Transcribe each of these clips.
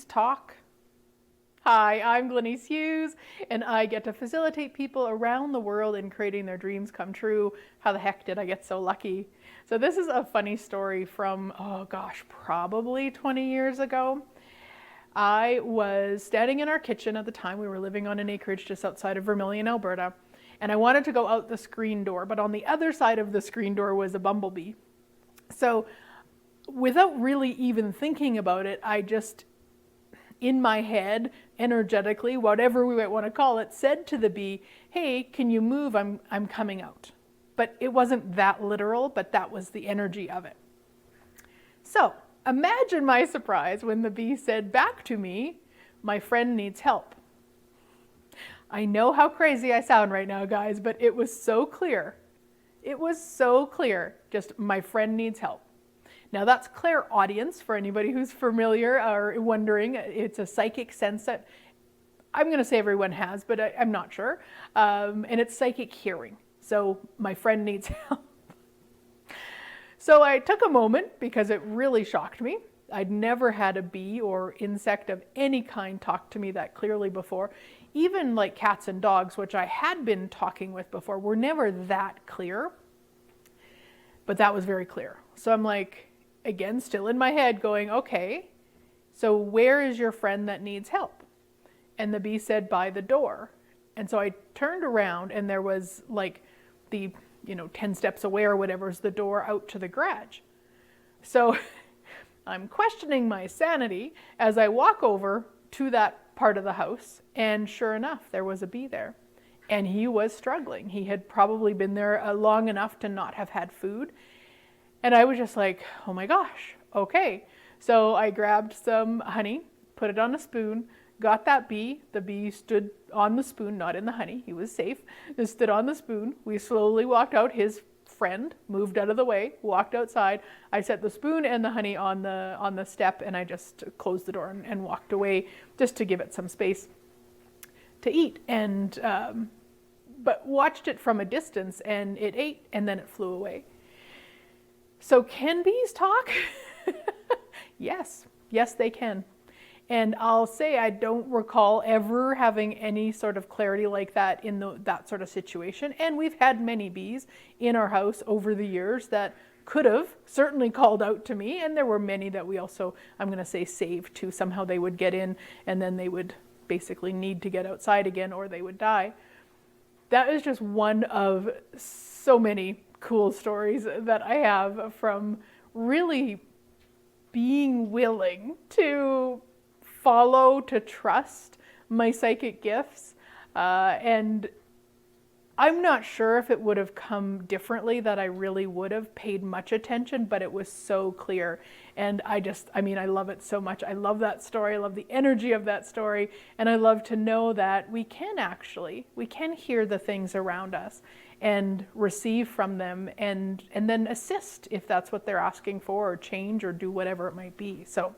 talk? Hi, I'm Glenyce Hughes, and I get to facilitate people around the world in creating their dreams come true. How the heck did I get so lucky? So this is a funny story from, oh gosh, probably 20 years ago. I was standing in our kitchen at the time. We were living on an acreage just outside of Vermilion, Alberta, and I wanted to go out the screen door, but on the other side of the screen door was a bumblebee. So without really even thinking about it, I just, in my head, energetically, whatever we might want to call it, said to the bee, hey, can you move? I'm coming out. But it wasn't that literal, but that was the energy of it. So imagine my surprise when the bee said back to me, my friend needs help. I know how crazy I sound right now, guys, but it was so clear. It was so clear, just my friend needs help. Now that's clairaudience for anybody who's familiar or wondering. It's a psychic sense that I'm going to say everyone has, but I'm not sure. And it's psychic hearing. So my friend needs help. So I took a moment because it really shocked me. I'd never had a bee or insect of any kind talk to me that clearly before. Even like cats and dogs, which I had been talking with before, were never that clear. But that was very clear. So I'm like, again, still in my head going, okay, so where is your friend that needs help? And the bee said, by the door. And so I turned around and there was like the, 10 steps away or whatever is the door out to the garage. So I'm questioning my sanity as I walk over to that part of the house. And sure enough, there was a bee there. And he was struggling. He had probably been there long enough to not have had food. And I was just like, oh my gosh, okay. So I grabbed some honey, put it on a spoon, got that bee. The bee stood on the spoon, not in the honey. He was safe. He stood on the spoon. We slowly walked out. His friend moved out of the way, walked outside. I set the spoon and the honey on the step, and I just closed the door and walked away just to give it some space to eat. And but watched it from a distance, and it ate, and then it flew away. So can bees talk? Yes, they can. And I'll say I don't recall ever having any sort of clarity like that in that sort of situation. And we've had many bees in our house over the years that could have certainly called out to me. And there were many that we also, I'm going to say, saved too. Somehow they would get in and then they would basically need to get outside again or they would die. That is just one of so many cool stories that I have from really being willing to follow, to trust my psychic gifts. And I'm not sure if it would have come differently, that I really would have paid much attention, but it was so clear. And I love it so much. I love that story. I love the energy of that story. And I love to know that we can hear the things around us and receive from them and then assist if that's what they're asking for, or change or do whatever it might be. So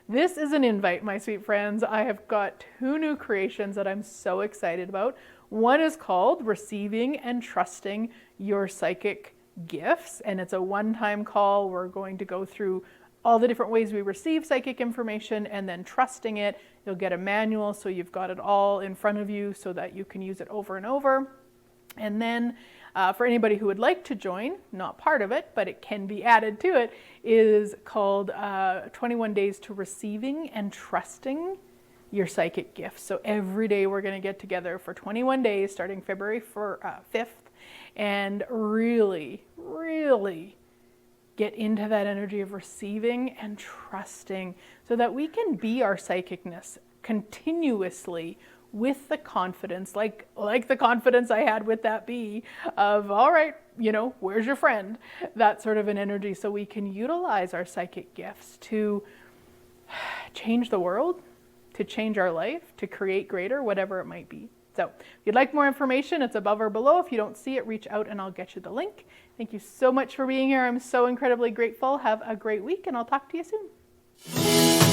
this is an invite, my sweet friends. I have got 2 new creations that I'm so excited about. One is called Receiving and Trusting Your Psychic Gifts, and it's a one-time call. We're going to go through all the different ways we receive psychic information and then trusting it. You'll get a manual so you've got it all in front of you so that you can use it over and over. And then for anybody who would like to join, not part of it, but it can be added to it, is called 21 Days to Receiving and Trusting Your Psychic Gifts. So every day we're going to get together for 21 days starting February 5th and really, really get into that energy of receiving and trusting so that we can be our psychicness continuously with the confidence, like the confidence I had with that bee of, all right, where's your friend? That sort of an energy, so we can utilize our psychic gifts to change the world, to change our life, to create greater, whatever it might be. So if you'd like more information, it's above or below. If you don't see it, reach out and I'll get you the link. Thank you so much for being here. I'm so incredibly grateful. Have a great week and I'll talk to you soon.